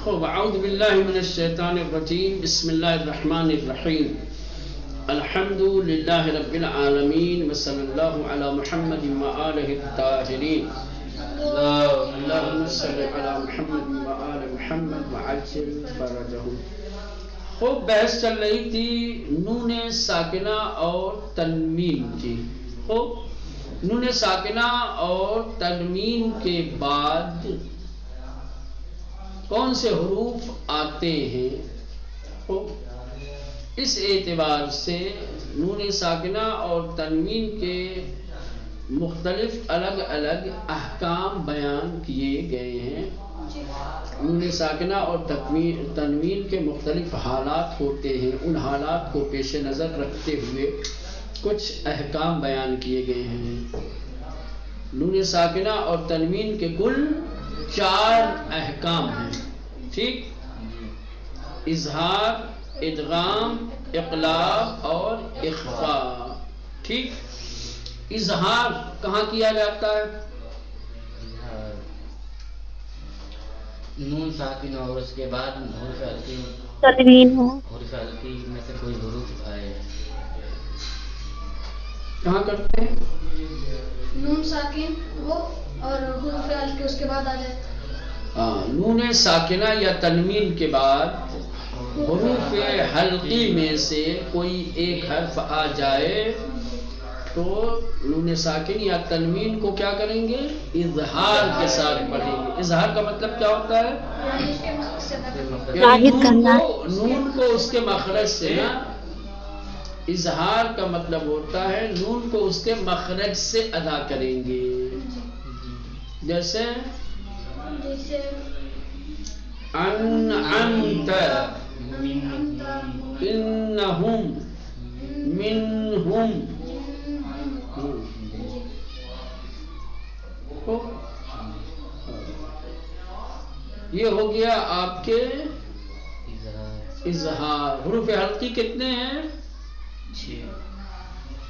خوب اعوذ باللہ من الشیطان الرجیم بسم اللہ الرحمن الرحیم الحمد للہ رب العالمین وصلی اللہ علی محمد وآلہ الطاہرین اللہم صلی علی محمد وآل محمد وعجل فرجہم. خوب بحث چل رہی تھی نون ساکنہ اور تنوین کی. خوب نون ساکنہ اور تنوین کے بعد کون سے حروف آتے ہیں. اس اعتبار سے نون ساکنہ اور تنوین کے مختلف الگ الگ احکام بیان کیے گئے ہیں. نون ساکنہ اور تنوین کے مختلف حالات ہوتے ہیں. ان حالات کو پیش نظر رکھتے ہوئے کچھ احکام بیان کیے گئے ہیں. نون ساکنہ اور تنوین کے کل 4 احکام ہیں. ٹھیک، اظہار، ادغام، اقلاب اور اخفاء. ٹھیک، اظہار کہاں کیا جاتا ہے؟ نون ساکن اور اس کے بعد حروف حلقی تنوین ہو، حروف حلقی میں سے کوئی حروف آئے. کہاں کرتے ہیں؟ نون ساکن وہ اور حروف حلقی اس کے بعد آ جائے. نون ساکنہ یا تنوین کے بعد حروف حلقی میں سے کوئی ایک حرف آ جائے تو نون ساکن یا تنوین کو کیا کریں گے؟ اظہار کے ساتھ پڑھیں گے. اظہار کا مطلب کیا ہوتا ہے؟ ظاہر کرنا. نون کو اس کے مخرج سے نا. اظہار کا مطلب ہوتا ہے نون کو اس کے مخرج سے ادا کریں گے. جیسے انعمت، انہم، منہم. یہ ہو گیا آپ کے اظہار. حروف حلقی کتنے ہیں؟ 6.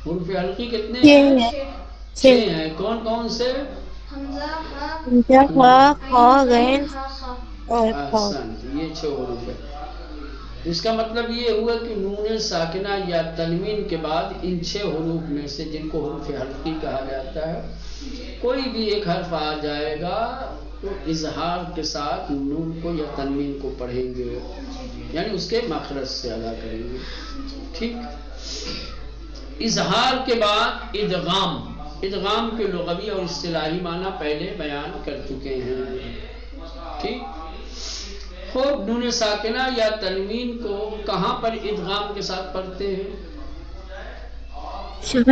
حروف حلقی کتنے ہیں؟ 6 ہیں. کون کون سے؟ حمزہ، خا، خا، غین اور خا. یہ 6 حروف ہیں. اس کا مطلب یہ ہوا کہ نون ساکنہ یا تنوین کے بعد ان 6 حروف میں سے جن کو حروف حلقی کہا جاتا ہے کوئی بھی ایک حرف آ جائے گا تو اظہار کے ساتھ نون کو یا تنوین کو پڑھیں گے، یعنی اس کے مخرج سے ادا کریں گے. ٹھیک، اظہار کے بعد ادغام. ادغام کے لغوی اور اصطلاحی معنی پہلے بیان کر چکے ہیں. ٹھیک، خوب نون ساکنہ یا تنوین کو کہاں پر ادغام کے ساتھ پڑھتے ہیں؟ جب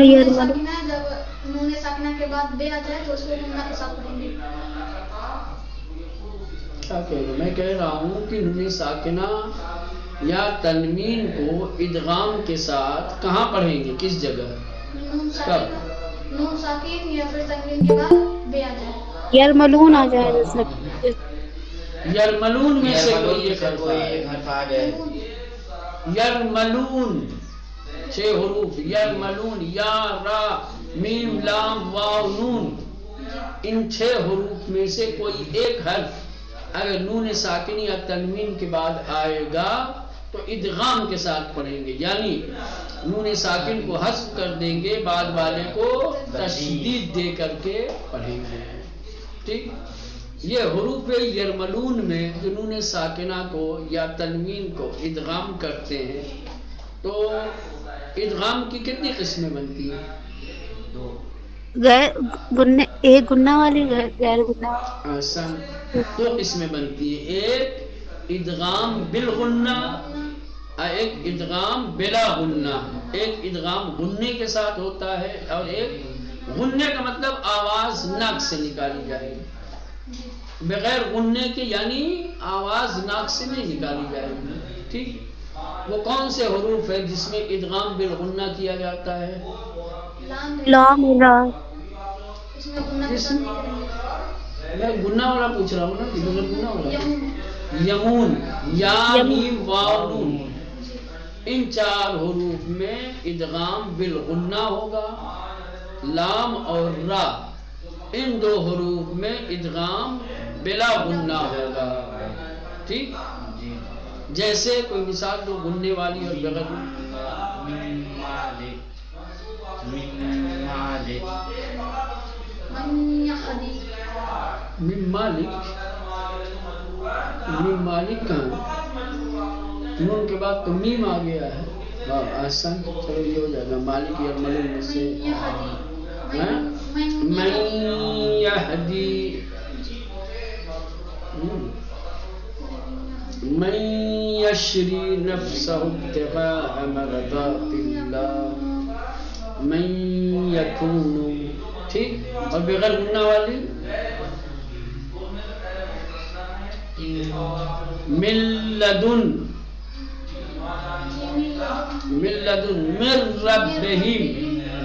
نون ساکنہ کے بعد بے آ جائے تو اس کو غنہ کے ساتھ پڑھیں گے. کیا کہہ رہا ہوں؟ میں کہہ رہا ہوں کہ نون ساکنہ یا تنوین کو ادغام کے ساتھ کہاں پڑھیں گے؟ کس جگہ؟ نون ساکن یا پھر تنوین کے بعد بے آ جائے. یرملون آ جائے. یرملون میں سے کوئی ایک حرف آ جائے. یرملون 6 حروف. یرملون، یا، را، میم، لام، واو، نون. ان 6 حروف میں سے کوئی ایک حرف اگر نون ساکن یا تنوین کے بعد آئے گا تو ادغام کے ساتھ پڑھیں گے، یعنی نون ساکن کو حذف کر دیں گے، بعد والے کو تشدید دے کر کے پڑھیں گے. ٹھیک، یہ حروف یرملون میں جو نون ساکنہ کو یا تنوین کو ادغام کرتے ہیں تو ادغام کی کتنی قسمیں بنتی ہیں؟ 2. ایک گنہ والی، غیر گنہ. احسن. 2 قسمیں بنتی ہیں، ایک ادغام بالغنہ، ایک ادغام بلا غنہ. ایک ادغام غنے کے ساتھ ہوتا ہے اور ایک غنے کا مطلب آواز ناک سے نکالی جائے گی، بغیر غنے کے یعنی آواز ناک سے نہیں نکالی جائے گی. ٹھیک، وہ کون سے حروف ہے جس میں ادغام بالغنہ کیا جاتا ہے؟ لام، را. میں گنہ والا پوچھ رہا ہوں نا، بغیر گنہ والا. یمون، یا، میم، واو، نون. ان 4 حروف میں ادغام بالغنہ ہوگا. لام اور را ان 2 حروف میں ادغام بلا غنہ ہوگا. ٹھیک جی جیسے کوئی مثال دو گننے والی اور بغیر من مالک من مالک من يهدي من مالک کہاں نون کے بعد تو میم آ گیا ہے آسان چلو یہ ہو جائے گا مالک یا ملک میں سے من یہدی من یشری نفسہ ابتغاء مرضات اللہ من یکون ٹھیک اور بغیر گنہ والی من لدن من لدن من ربہم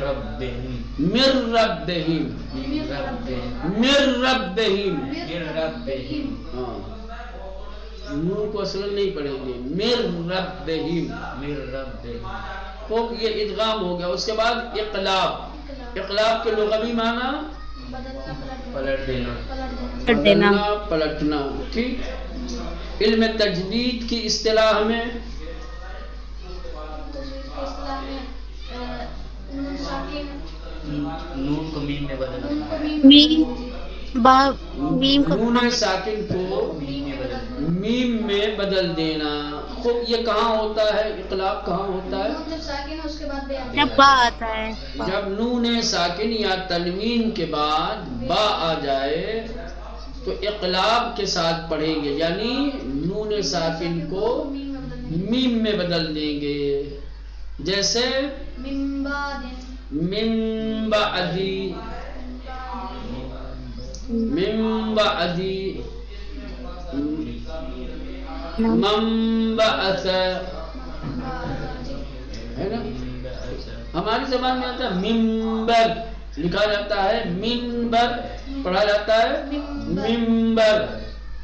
ربہم من ربہم من ربہم ربہم ہاں نون کو اصل نہیں پڑھیں گے من ربہم ربہم خوب یہ ادغام ہو گیا اس کے بعد اقلاب اقلاب کے لغوی معنی پلٹ دینا دینا پلٹنا ٹھیک علم تجوید کی اصطلاح میں نون کو میم میں بدلنا میم با میم کو نون ساکن کو میم میں بدلنا میم میں بدل دینا خوب یہ کہاں ہوتا ہے اقلاب کہاں ہوتا ہے جب ساکن اس کے بعد بے آتا جب با آتا ہے جب نون ساکن یا تنوین کے بعد با آ جائے تو اقلاب کے ساتھ پڑھیں گے یعنی نون ساکن کو میم میں بدل دیں گے جیسے من بعد من بعدی من بعدی من بعث ہے نا ہماری زبان میں آتا ہے منبر لکھا جاتا ہے منبر پڑھا جاتا ہے منبر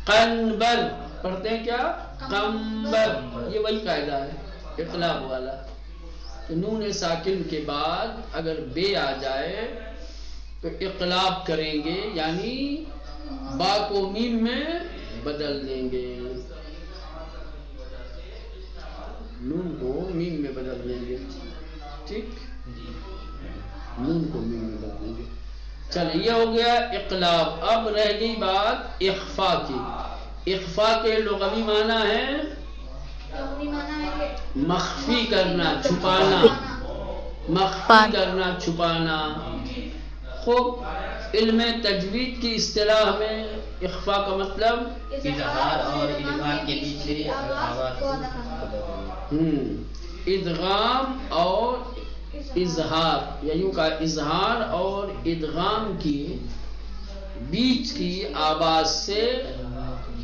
قنبر پڑھتے ہیں کیا قنبر یہ وہی قاعدہ ہے اقلاب والا تو نون ساکن کے بعد اگر بے آ جائے تو اقلاب کریں گے یعنی با کو میم میں بدل دیں گے نون کو میم میں بدل دیں گے ٹھیک نون کو میم میں بدل دیں گے چلے یہ ہو گیا اقلاب اب رہ گئی بات اخفا کی اخفا کے لغوی معنی ہے لغوی معنی ہے کہ مخفی کرنا چھپانا مخفی کرنا چھپانا خوب علم تجوید کی اصطلاح میں اخفا کا مطلب اظہار اور ادغام کے بیچ سے آواز کو ادا کرنا ادغام اور اظہار یا یوں کہا اظہار اور ادغام کی بیچ کی آواز سے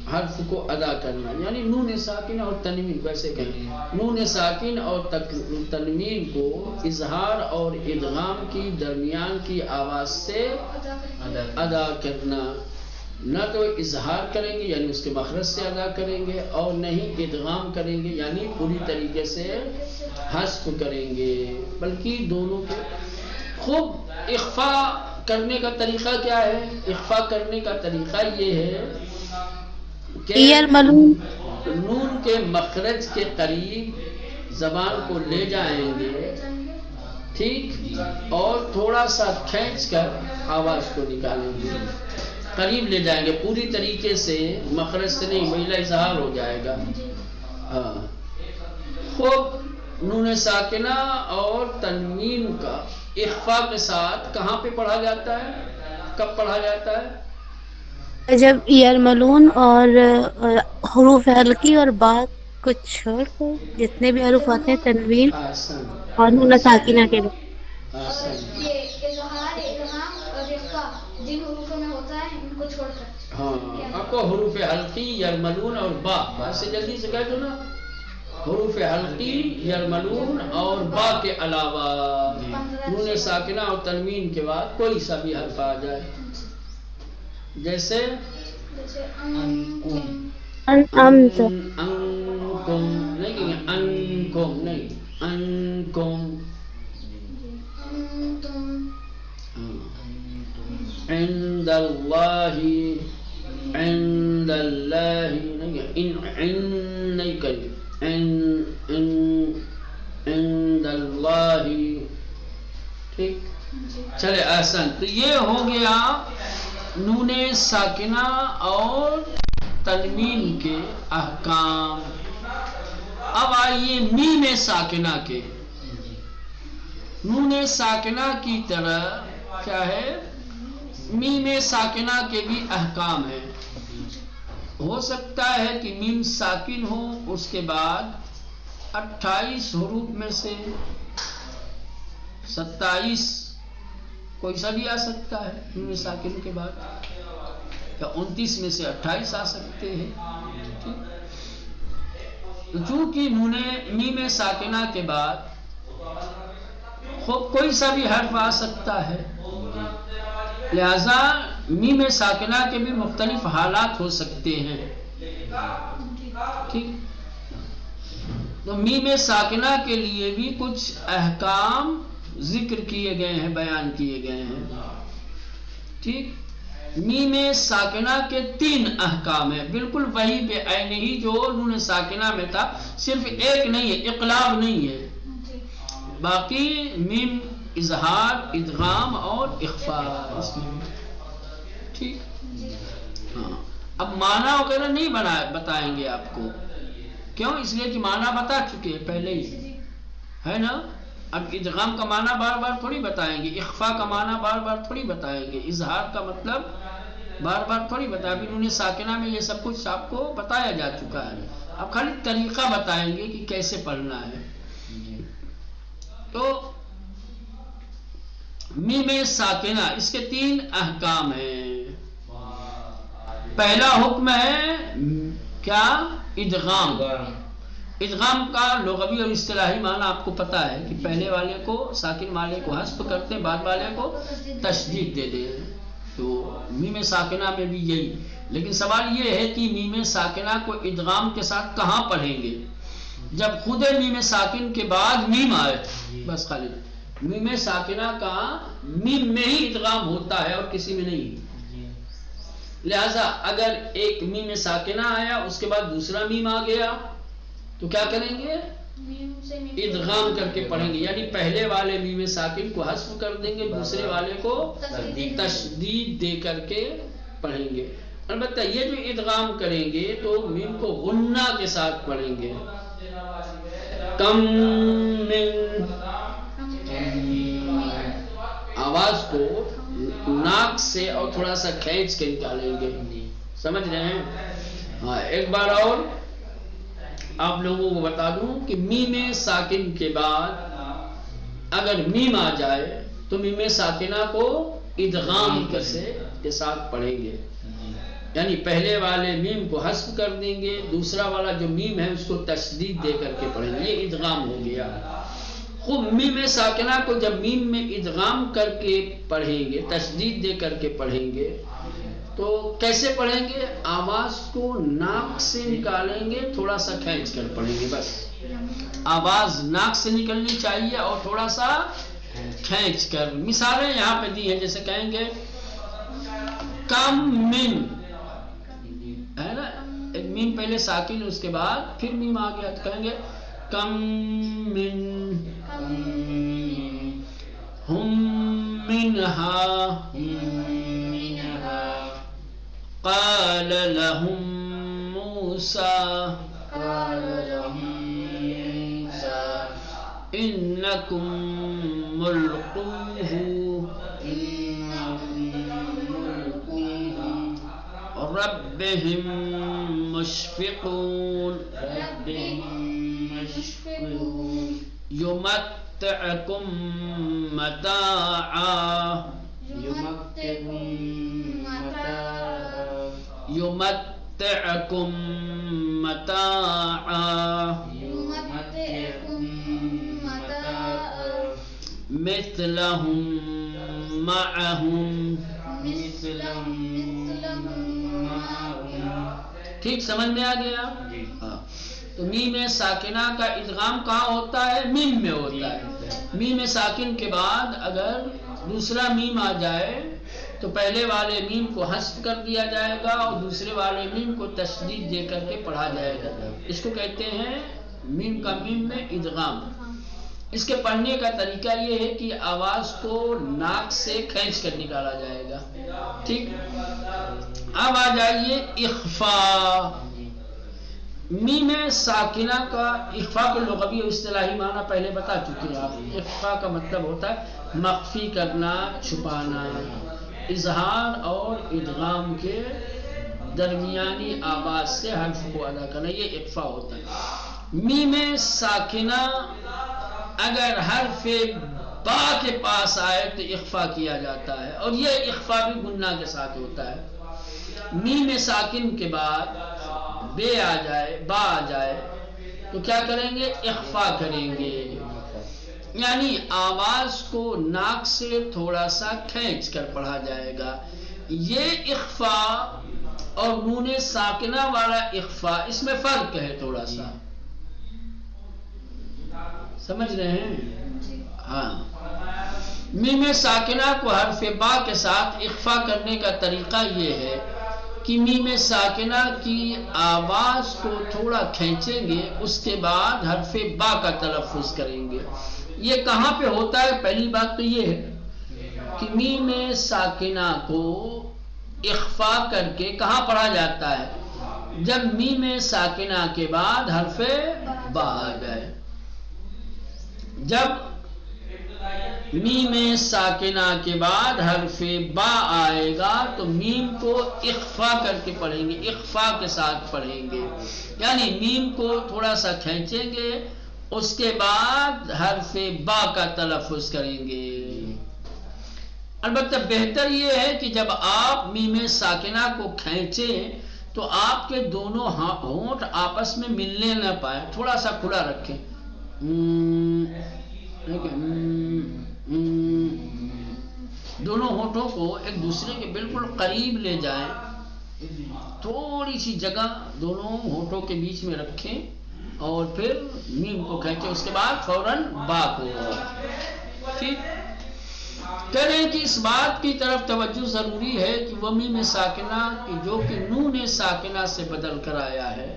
حرف کو ادا کرنا یعنی نون ساکن اور تنوین ویسے کہیں نون ساکن اور تنوین کو اظہار اور ادغام کی درمیان کی آواز سے ادا کرنا نہ تو اظہار کریں گے یعنی اس کے مخرج سے ادا کریں گے اور نہ ہی ادغام کریں گے یعنی پوری طریقے سے حذف کریں گے بلکہ دونوں کے خوب اخفا کرنے کا طریقہ کیا ہے اخفا کرنے کا طریقہ یہ ہے کہ نون کے مخرج کے قریب زبان کو لے جائیں گے ٹھیک اور تھوڑا سا کھینچ کر آواز کو نکالیں گے قریب لے جائیں گے پوری طریقے سے مخرج سے نہیں مہیلا اظہار ہو جائے گا ہاں خوب نون ساکنہ اور تنوین کا اخفا کے ساتھ کہاں پہ پڑھا جاتا ہے کب پڑھا جاتا ہے جب یرملون اور حروف حلقی اور بات کو چھوڑ کر جتنے بھی حروف آتے ہیں تنوین آسان اور نون ساکنہ کے بعد آسان یہ اظہار ادغام اور اخفا جن حروفوں میں ہوتا ہے ان کو چھوڑ کر ہاں آپ کو حروف حلقی یرملون اور با سے جلدی سے کہہ دو نا حروف حلقی یرملون اور با کے علاوہ نون ساکنہ اور تنوین کے بعد کوئی سا بھی حرف آ جائے جیسے جیسے انعمت انکم نہیں کہیں انکم نہیں انکم انتم عند اللہ عند عند اللہ عند اللہ. ٹھیک چلے احسن. تو یہ ہو گیا نون ساکنہ اور تنوین کے احکام. اب آئیے میم ساکنہ کے. نون ساکنہ کی طرح کیا ہے میم ساکنہ کے بھی احکام ہیں. ہو سکتا ہے کہ میم ساکن ہو اس کے بعد 28 حروف میں سے 27 کوئی سا بھی آ سکتا ہے میم ساکن کے بعد, یا 29 میں سے 28 آ سکتے ہیں. چونکہ میم ساکنہ کے بعد کوئی سا بھی حرف آ سکتا ہے, لہذا میم ساکنہ کے بھی مختلف حالات ہو سکتے ہیں. ٹھیک, تو میم ساکنہ کے لیے بھی کچھ احکام ذکر کیے گئے ہیں, بیان کیے گئے ہیں. ٹھیک, میم ساکنہ کے 3 احکام ہیں, بالکل وہی بے عین ہی جو نون ساکنہ میں تھا, صرف ایک نہیں ہے, اقلاب نہیں ہے, باقی میم اظہار, ادغام اور اخفاء اس میں. ٹھیک, ہاں. اب معنی وغیرہ نہیں بتائیں گے آپ کو, کیوں؟ اس لیے کہ معنی بتا چکے ہیں پہلے ہی, ہے نا. اب ادغام کا معنی بار بار تھوڑی بتائیں گے, اخفاء کا معنی بار بار تھوڑی بتائیں گے, اظہار کا مطلب بار بار تھوڑی بتائیں. ابھی نون ساکنہ میں یہ سب کچھ آپ کو بتایا جا چکا ہے, اب خالی طریقہ بتائیں گے کہ کیسے پڑھنا ہے. تو میم ساکنہ اس کے 3 احکام ہیں. پہلا حکم ہے کیا؟ ادغام. ادغام کا لغوی اور اصطلاحی معنی آپ کو پتا ہے کہ پہلے والے کو ساکن والے کو حذف کرتے ہیں, بعد والے کو تشدید دے دیں. تو میم ساکنہ میں بھی یہی, لیکن سوال یہ ہے کہ میم ساکنہ کو ادغام کے ساتھ کہاں پڑھیں گے؟ جب خود میم ساکن کے بعد میم آئے, بس خالی میم ساکنہ کا میم میں ہی ادغام ہوتا ہے اور کسی میں نہیں. لہذا اگر ایک میم ساکنہ آیا اس کے بعد دوسرا میم آ گیا تو کیا کریں گے؟ ادغام کر کے پڑھیں گے, یعنی پہلے والے میم ساکن کو حذف کر دیں گے, دوسرے والے کو تشدید دے کر کے پڑھیں گے. البتہ یہ جو ادغام کریں گے تو میم کو غنہ کے ساتھ پڑھیں گے. کم من, آواز کو ناک سے اور تھوڑا سا کھینچ کے نکالیں گے, سمجھ رہے ہیں؟ ہاں, ایک بار اور آپ لوگوں کو بتا دوں کہ میم ساکن کے بعد اگر میم آ جائے تو میم ساکنہ کو ادغام کے ساتھ پڑھیں گے, یعنی پہلے والے میم کو حذف کر دیں گے, دوسرا والا جو میم ہے اس کو تشدید دے کر کے پڑھیں گے. یہ ادغام ہو گیا. خوب میم ساکنہ کو جب میم میں ادغام کر کے پڑھیں گے, تشدید دے کر کے پڑھیں گے, تو کیسے پڑھیں گے؟ آواز کو ناک سے نکالیں گے, تھوڑا سا کھینچ کر پڑھیں گے. بس آواز ناک سے نکلنی چاہیے اور تھوڑا سا کھینچ کر. مثالیں یہاں پہ دی ہیں, جیسے کہیں گے کم من, ہے نا, ایک میم پہلے ساکن اس کے بعد پھر میم آ گیا تو کہیں گے کم من ہم منہا قال لهم موسى إنكم ملقوه ربهم مشفقون يمتعكم متاعا يمتعكم متاعا مثلهم معهم. ٹھیک سمجھ میں آ گیا؟ ہاں. تو میم ساکنہ کا ادغام کہاں ہوتا ہے؟ میم میں ہوتا ہے. میم ساکن کے بعد اگر دوسرا میم آ جائے تو پہلے والے میم کو حذف کر دیا جائے گا اور دوسرے والے میم کو تشدید دے کر کے پڑھا جائے گا. اس کو کہتے ہیں میم کا میم میں ادغام. اس کے پڑھنے کا طریقہ یہ ہے کہ آواز کو ناک سے کھینچ کر نکالا جائے گا. ٹھیک. اب آ جائیے اخفا. میم ساکنہ کا اخفا کو لغوی اور اصطلاحی معنی پہلے بتا چکے ہیں آپ. اخفا کا مطلب ہوتا ہے مخفی کرنا، چھپانا. اظہار اور ادغام کے درمیانی آواز سے حرف کو ادا کرنا، یہ اخفا ہوتا ہے. میم ساکنہ اگر حرف با کے پاس آئے تو اخفا کیا جاتا ہے، اور یہ اخفا بھی غنہ کے ساتھ ہوتا ہے. میم ساکن کے بعد بے آ جائے، با آ جائے تو کیا کریں گے؟ اخفا کریں گے. یعنی آواز کو ناک سے تھوڑا سا کھینچ کر پڑھا جائے گا. یہ اخفا اور نون ساکنہ والا اخفا، اس میں فرق ہے تھوڑا سا. سمجھ رہے ہیں؟ ہاں. میم ساکنہ کو حرف با کے ساتھ اخفا کرنے کا طریقہ یہ ہے کہ میم ساکنہ کی آواز کو تھوڑا کھینچیں گے، اس کے بعد حرف با کا تلفظ کریں گے. یہ کہاں پہ ہوتا ہے؟ پہلی بات تو یہ ہے کہ میم ساکنہ کو اخفا کر کے کہاں پڑھا جاتا ہے؟ جب میم ساکنہ کے بعد حرف با آ جائے. جب میم ساکنہ کے بعد حرف با آئے گا تو میم کو اخفا کر کے پڑھیں گے، اخفا کے ساتھ پڑھیں گے. یعنی میم کو تھوڑا سا کھینچیں گے، اس کے بعد حرف با کا تلفظ کریں گے. البتہ بہتر یہ ہے کہ جب آپ میم ساکنہ کو کھینچیں تو آپ کے دونوں ہونٹ آپس میں ملنے نہ پائیں، تھوڑا سا کھلا رکھیں. دونوں ہونٹوں کو ایک دوسرے کے بالکل قریب لے جائیں، تھوڑی سی جگہ دونوں ہونٹوں کے بیچ میں رکھیں اور پھر میم کو کھینچیں، اس کے بعد فوراً با کو. ٹھیک. کریں کہ اس بات کی طرف توجہ ضروری ہے کہ وہ میم ساکنہ کی جو کہ نون ساکنہ سے بدل کر آیا ہے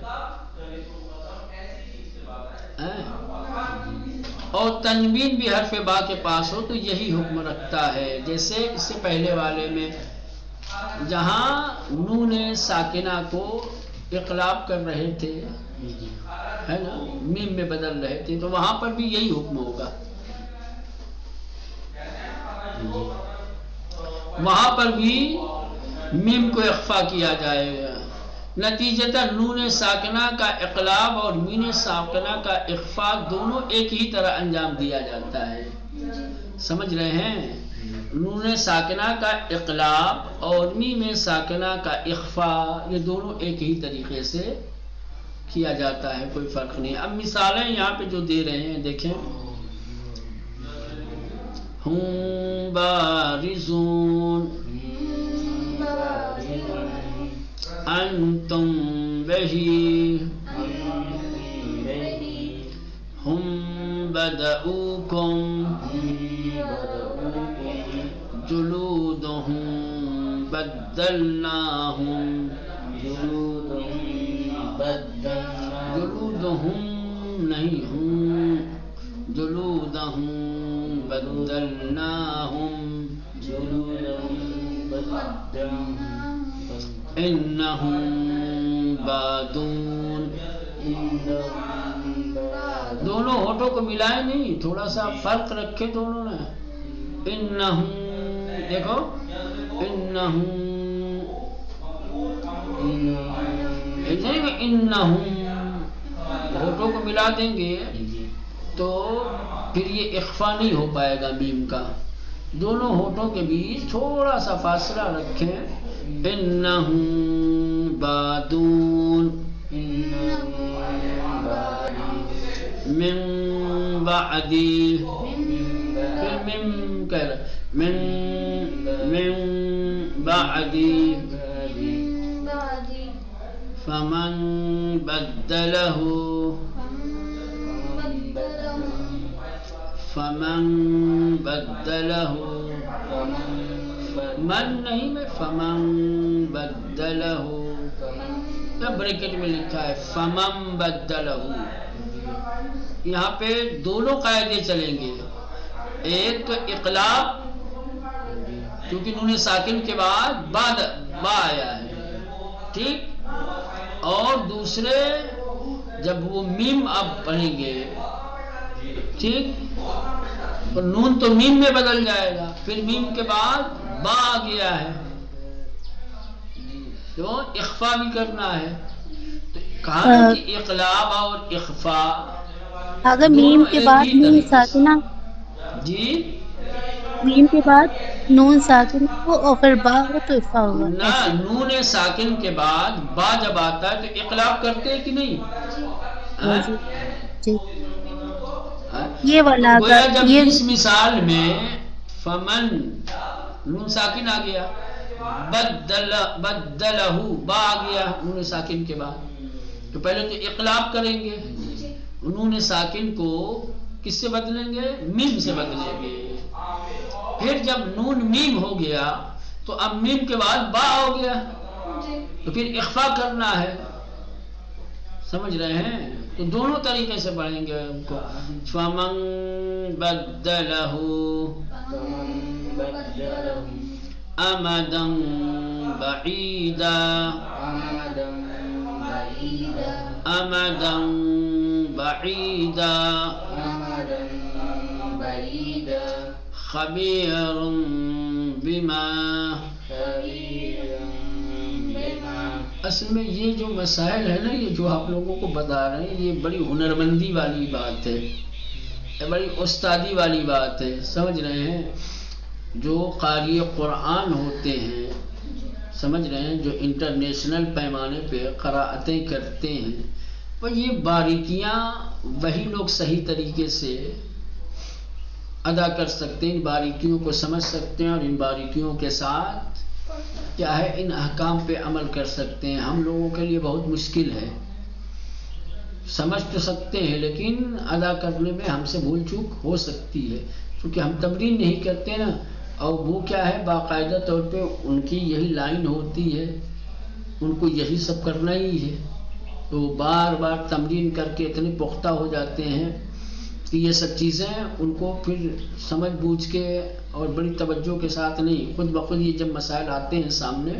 اور تنوین بھی حرف با کے پاس ہو تو یہی حکم رکھتا ہے. جیسے اس سے پہلے والے میں جہاں نون ساکنہ کو اقلاب کر رہے تھے، ہے نا، میم میں بدل رہے تھے، تو وہاں پر بھی یہی حکم ہوگا. وہاں پر بھی میم کو اخفا کیا جائے گا. نتیجتاً نون ساکنہ کا اقلاب اور میم ساکنہ کا اخفا دونوں ایک ہی طرح انجام دیا جاتا ہے. سمجھ رہے ہیں؟ نون ساکنہ کا اقلاب اور میم ساکنہ کا اخفا یہ دونوں ایک ہی طریقے سے کیا جاتا ہے، کوئی فرق نہیں. اب مثالیں یہاں پہ جو دے رہے ہیں دیکھیں. ہم بارزون انتم بہی ہم بدؤکم جلودہم بدلناہم جلودہم نہیں ہم جلودہم بدلناہم انہم بادون. دونوں ہونٹوں کو ملائے نہیں، تھوڑا سا فرق رکھے دونوں نے. انہم دیکھو، انہم انہم ہونٹوں کو ملا دیں گے تو پھر یہ اخفا نہیں ہو پائے گا میم کا. دونوں ہونٹوں کے بیچ تھوڑا سا فاصلہ رکھیں. انہم بادون من بعدی، پھر من کہہ رہا من بعدی فمن بدلہ من نہیں میں فمن بدلہ، بریکٹ میں لکھا ہے فمن بدلہ. یہاں پہ دونوں قاعدے چلیں گے، ایک تو اقلاب کیونکہ نون ساکن کے بعد با آیا ہے، ٹھیک، اور دوسرے جب وہ میم اب پڑھیں گے، ٹھیک، تو نون تو میم میں بدل جائے گا، پھر میم کے بعد با آ گیا ہے تو اخفا بھی کرنا ہے. تو کہا کہ اقلاب اور اخفا اگر دونوں میم کے ایک بعد ہی نون طریقے سے. ساکنہ، جی میم کے بعد نون ساکنہ ہو اور پھر با ہو تو اخفا ہوگا نہ، ایسے. نون ساکن کے بعد با جب آتا ہے تو اقلاب کرتے کہ نہیں؟ ہاں؟ جی جی ہاں؟ یہ والا تو گویا اگر جب یہ اس مثال میں فمن نون ساکن آ گیا، بدلہ با آ گیا نون ساکن کے بعد، تو پہلے تو اقلاب کریں گے، نون ساکن کو کس سے بدلیں گے؟ میم سے بدلیں گے. پھر جب نون میم ہو گیا تو اب میم کے بعد با ہو گیا تو پھر اخفا کرنا ہے. سمجھ رہے ہیں؟ تو دونوں طریقے سے پڑھیں گے ان کو. فمن بدلہ امدا بعیدا، امدا بعیدا خبیر بما. اصل میں یہ جو مسائل ہے نا، یہ جو آپ لوگوں کو بتا رہے ہیں، یہ بڑی ہنرمندی والی بات ہے، یہ بڑی استادی والی بات ہے. سمجھ رہے ہیں؟ جو قاری قرآن ہوتے ہیں، سمجھ رہے ہیں، جو انٹرنیشنل پیمانے پہ قراءتیں کرتے ہیں، تو یہ باریکیاں وہی لوگ صحیح طریقے سے ادا کر سکتے ہیں، ان باریکیوں کو سمجھ سکتے ہیں اور ان باریکیوں کے ساتھ کیا ہے ان احکام پہ عمل کر سکتے ہیں. ہم لوگوں کے لیے بہت مشکل ہے، سمجھ تو سکتے ہیں لیکن ادا کرنے میں ہم سے بھول چوک ہو سکتی ہے، کیونکہ ہم تمرین نہیں کرتے نا. اور وہ کیا ہے باقاعدہ طور پہ ان کی یہی لائن ہوتی ہے، ان کو یہی سب کرنا ہی ہے، تو بار بار تمرین کر کے اتنے پختہ ہو جاتے ہیں کہ یہ سب چیزیں ان کو پھر سمجھ بوجھ کے اور بڑی توجہ کے ساتھ نہیں، خود بخود یہ جب مسائل آتے ہیں سامنے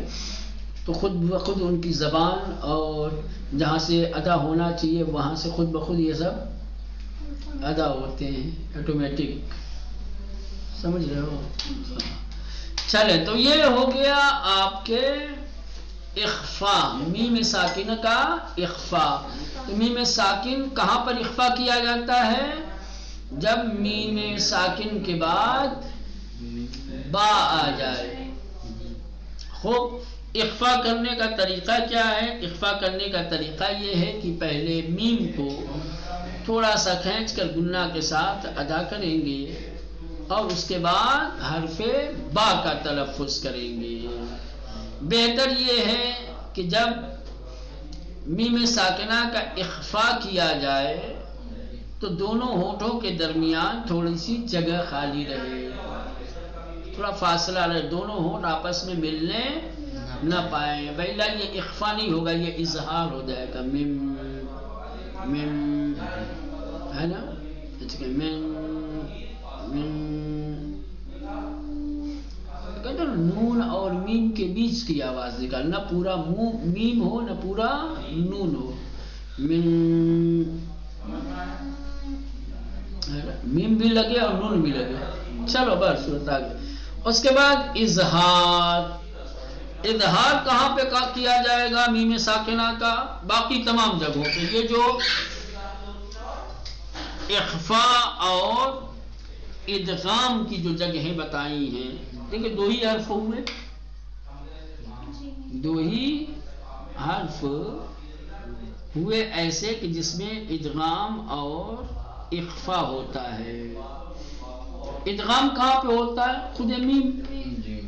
تو خود بخود ان کی زبان اور جہاں سے ادا ہونا چاہیے وہاں سے خود بخود یہ سب ادا ہوتے ہیں آٹومیٹک. سمجھ رہے ہو؟ چلے تو یہ ہو گیا آپ کے اخفا، میم ساکن کا اخفا. تو میم ساکن کہاں پر اخفا کیا جاتا ہے؟ جب میم ساکن کے بعد با آ جائے. خوب، اخفا کرنے کا طریقہ کیا ہے؟ اخفا کرنے کا طریقہ یہ ہے کہ پہلے میم کو تھوڑا سا کھینچ کر گنہ کے ساتھ ادا کریں گے اور اس کے بعد حرف با کا تلفظ کریں گے. بہتر یہ ہے کہ جب میم ساکنہ کا اخفا کیا جائے تو دونوں ہونٹوں کے درمیان تھوڑی سی جگہ خالی رہے، تھوڑا فاصلہ رہے، دونوں ہونٹ آپس میں ملنے نہ پائیں، بھائیلا یہ اخفا نہیں ہوگا، یہ اظہار ہو جائے گا. میم میم ہے نا، میم نون اور میم کے بیچ کی آواز نکال، نہ پورا میم ہو نہ پورا نون ہو. میم بھی لگے اور نون بھی لگے. چلو بس صورت آگے. اس کے بعد اظہار. اظہار کہاں پہ کیا جائے گا میم ساکنہ کا؟ باقی تمام جگہوں پہ. یہ جو اخفا اور ادغام کی جو جگہیں بتائی ہیں، دیکھیں دو ہی حرف ہوئے، دو ہی حرف ہوئے ایسے کہ جس میں ادغام اور اخفا ہوتا ہے. ادغام کہاں پہ ہوتا ہے؟ خود میم.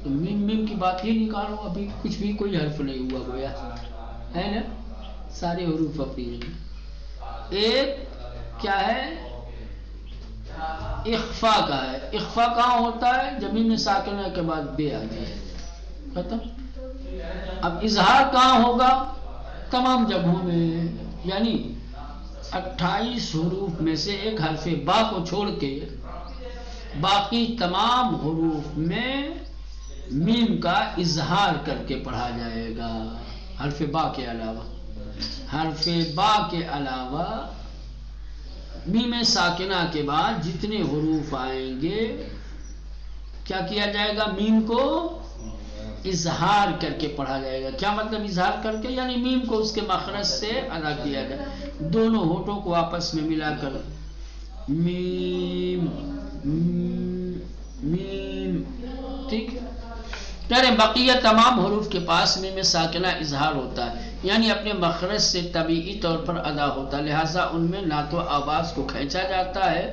تو میم کی بات ہی نکالو، ابھی کچھ بھی کوئی حرف نہیں ہوا گویا ہے نا، سارے حروف اپنی ہیں. ایک کیا ہے اخفا کا ہے. اخفا کہاں ہوتا ہے؟ جب میم ساکنہ کے بعد بے آ جائے ختم. اب اظہار کہاں ہوگا؟ تمام جگہوں میں، یعنی 28 حروف میں سے ایک حرف با کو چھوڑ کے باقی تمام حروف میں میم کا اظہار کر کے پڑھا جائے گا. حرف با کے علاوہ، حرف با کے علاوہ میم ساکنہ کے بعد جتنے حروف آئیں گے کیا کیا جائے گا؟ میم کو اظہار کر کے پڑھا جائے گا. کیا مطلب اظہار کر کے؟ یعنی میم کو اس کے مخرج سے ادا کیا جائے، دونوں ہونٹوں کو آپس میں ملا کر میم میم. ٹھیک ہے. بقیہ تمام حروف کے پاس میم ساکنہ اظہار ہوتا ہے، یعنی اپنے مخرج سے طبیعی طور پر ادا ہوتا ہے، لہٰذا ان میں نہ تو آواز کو کھینچا جاتا ہے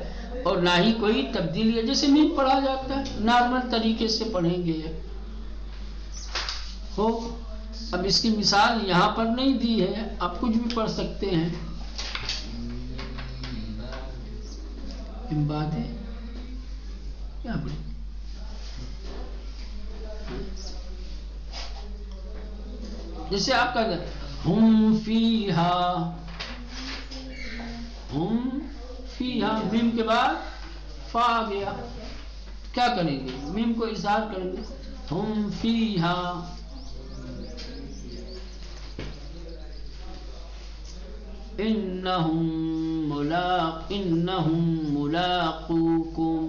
اور نہ ہی کوئی تبدیلی ہے. جیسے میم پڑھا جاتا ہے نارمل طریقے سے پڑھیں گے ہو. اب اس کی مثال یہاں پر نہیں دی ہے، آپ کچھ بھی پڑھ سکتے ہیں. بات ہے کیا پڑھیں؟ جیسے آپ کا ہم فیہا، ہم فیہا، میم کے بعد فا گیا، کیا کریں گے؟ میم کو اظہار کریں گے. ہم فیہا، انہم ملاقوکم.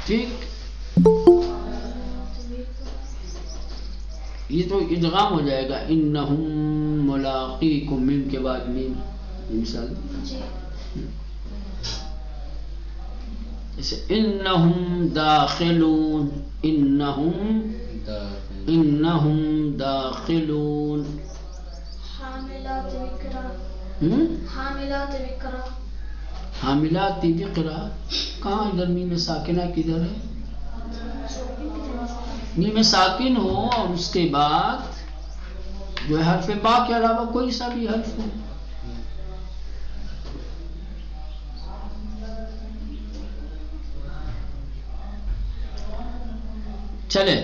ٹھیک. یہ تو ادغام ہو جائے گا. انہم ملاقیکم، میم کے بعد میم. مثال جیسے انہم داخلون، انہم داخلون. حاملات وقرا، حاملات وقرا، حاملات وقرا. کہاں ادھر میم ساکنہ کدھر ہے؟ میم ساکن ہو اور اس کے بعد جو حرف با کے علاوہ کوئی سا بھی حرف ہو. چلے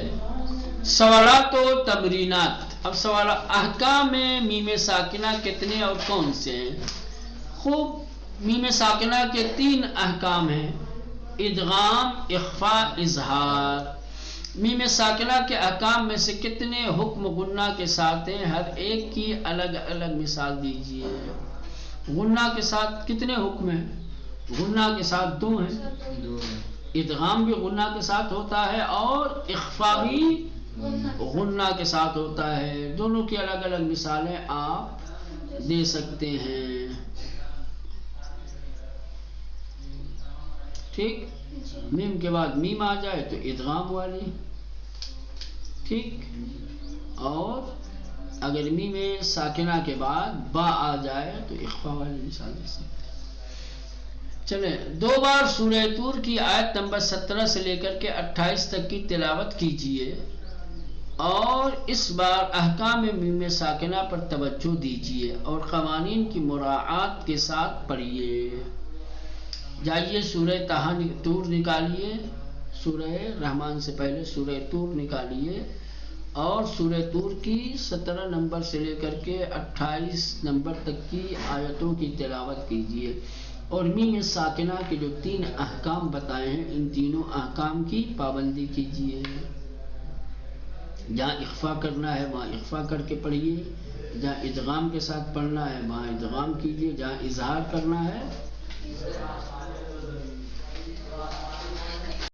سوالات و تمرینات. اب سوال احکام میں میم ساکنہ کتنے اور کون سے ہیں؟ خوب. میم ساکنہ کے 3 احکام ہیں: ادغام، اخفا، اظہار. میم ساکنہ کے احکام میں سے کتنے حکم غنہ کے ساتھ ہیں؟ ہر ایک کی الگ الگ مثال دیجیے. غنہ کے ساتھ کتنے حکم ہیں؟ غنہ کے ساتھ 2 ہیں. ادغام بھی غنہ کے ساتھ ہوتا ہے اور اخفا بھی غنہ کے ساتھ ہوتا ہے. دونوں کی الگ الگ مثالیں آپ دے سکتے ہیں. ٹھیک. میم کے بعد میم آ جائے تو ادغام والی. ٹھیک. اور اگر میم ساکنہ کے بعد با آ جائے تو اخفا والی مثال دے سکتے ہیں. چلیں 2 بار سورہ طور کی آیت نمبر 17 سے لے کر کے 28 تک کی تلاوت کیجئے اور اس بار احکام میم ساکنہ پر توجہ دیجئے اور قوانین کی مراعات کے ساتھ پڑھیے. جائیے سورہ طور نکالیے، سورہ رحمان سے پہلے سورہ طور نکالیے اور سورہ طور کی 17 نمبر سے لے کر کے 28 نمبر تک کی آیتوں کی تلاوت کیجیے اور میم ساکنہ کے جو 3 احکام بتائے ہیں ان تینوں احکام کی پابندی کیجیے. جہاں اخفا کرنا ہے وہاں اخفا کر کے پڑھیے، جہاں ادغام کے ساتھ پڑھنا ہے وہاں ادغام کیجیے، جہاں اظہار کرنا ہے